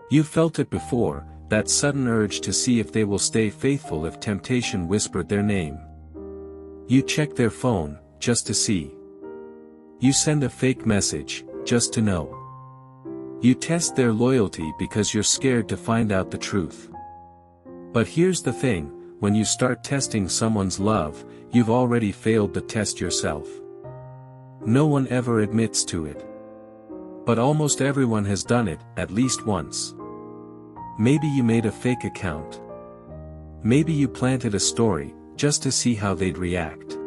You felt it before, that sudden urge to see if they will stay faithful if temptation whispered their name. You check their phone, just to see. You send a fake message, just to know. You test their loyalty because you're scared to find out the truth. But here's the thing, when you start testing someone's love, you've already failed the test yourself. No one ever admits to it. But almost everyone has done it, at least once. Maybe you made a fake account. Maybe you planted a story, just to see how they'd react.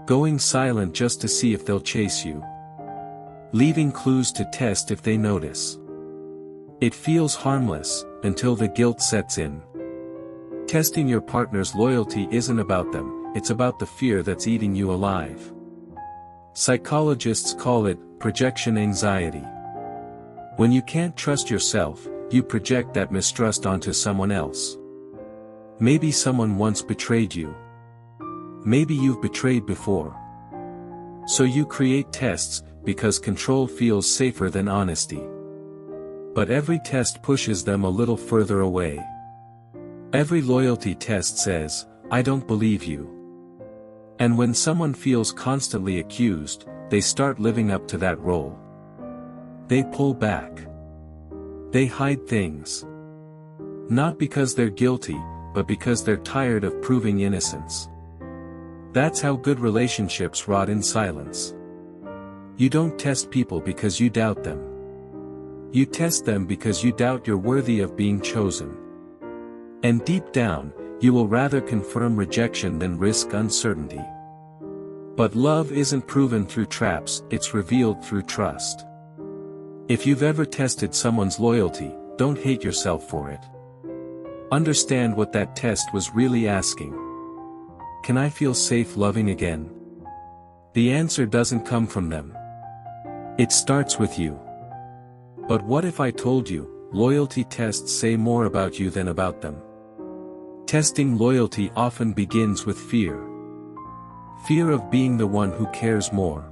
Going silent just to see if they'll chase you. Leaving clues to test if they notice. It feels harmless, until the guilt sets in. Testing your partner's loyalty isn't about them, it's about the fear that's eating you alive. Psychologists call it projection anxiety. When you can't trust yourself, you project that mistrust onto someone else. Maybe someone once betrayed you. Maybe you've betrayed before. So you create tests, because control feels safer than honesty. But every test pushes them a little further away. Every loyalty test says, "I don't believe you." And when someone feels constantly accused, they start living up to that role. They pull back. They hide things. Not because they're guilty, but because they're tired of proving innocence. That's how good relationships rot in silence. You don't test people because you doubt them. You test them because you doubt you're worthy of being chosen. And deep down, you will rather confirm rejection than risk uncertainty. But love isn't proven through traps, it's revealed through trust. If you've ever tested someone's loyalty, don't hate yourself for it. Understand what that test was really asking. Can I feel safe loving again? The answer doesn't come from them. It starts with you. But what if I told you, loyalty tests say more about you than about them? Testing loyalty often begins with fear. Fear of being the one who cares more.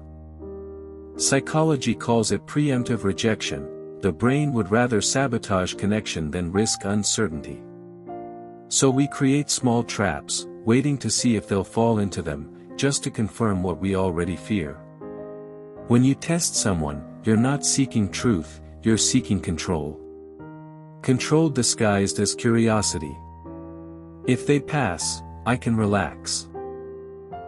Psychology calls it preemptive rejection. The brain would rather sabotage connection than risk uncertainty. So we create small traps, waiting to see if they'll fall into them, just to confirm what we already fear. When you test someone, you're not seeking truth, you're seeking control. Control disguised as curiosity. If they pass, I can relax.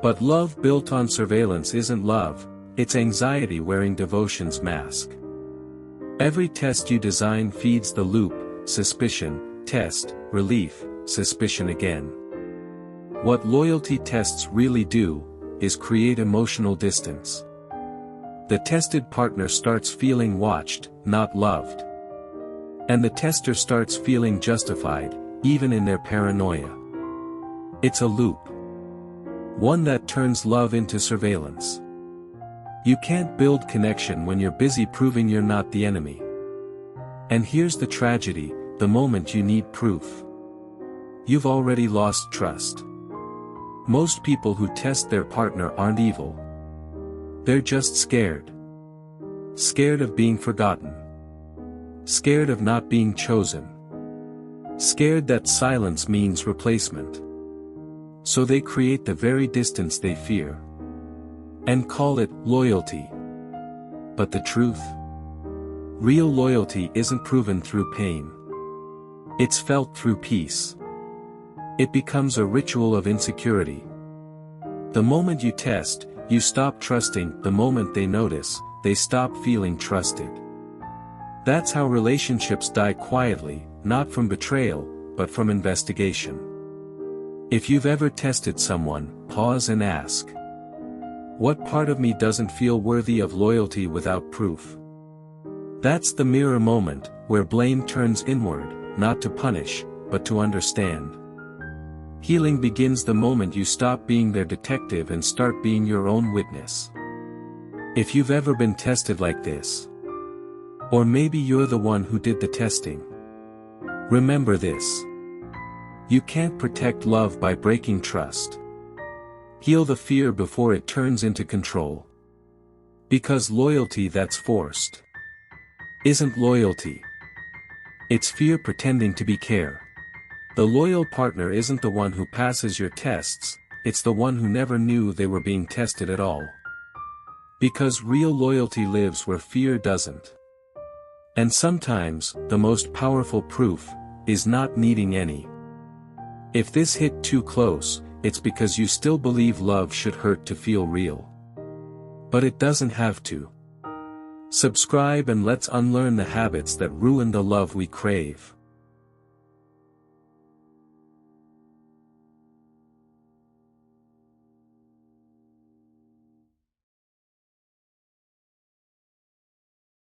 But love built on surveillance isn't love, it's anxiety wearing devotion's mask. Every test you design feeds the loop: suspicion, test, relief, suspicion again. What loyalty tests really do, is create emotional distance. The tested partner starts feeling watched, not loved. And the tester starts feeling justified, even in their paranoia. It's a loop. One that turns love into surveillance. You can't build connection when you're busy proving you're not the enemy. And here's the tragedy: the moment you need proof, you've already lost trust. Most people who test their partner aren't evil. They're just scared. Scared of being forgotten. Scared of not being chosen. Scared that silence means replacement. So they create the very distance they fear. And call it loyalty. But the truth? Real loyalty isn't proven through pain. It's felt through peace. It becomes a ritual of insecurity. The moment you test, you stop trusting. The moment they notice, they stop feeling trusted. That's how relationships die quietly, not from betrayal, but from investigation. If you've ever tested someone, pause and ask. What part of me doesn't feel worthy of loyalty without proof? That's the mirror moment, where blame turns inward, not to punish, but to understand. Healing begins the moment you stop being their detective and start being your own witness. If you've ever been tested like this, or maybe you're the one who did the testing, remember this. You can't protect love by breaking trust. Heal the fear before it turns into control. Because loyalty that's forced isn't loyalty. It's fear pretending to be care. The loyal partner isn't the one who passes your tests, it's the one who never knew they were being tested at all. Because real loyalty lives where fear doesn't. And sometimes, the most powerful proof, is not needing any. If this hit too close, it's because you still believe love should hurt to feel real. But it doesn't have to. Subscribe and let's unlearn the habits that ruin the love we crave.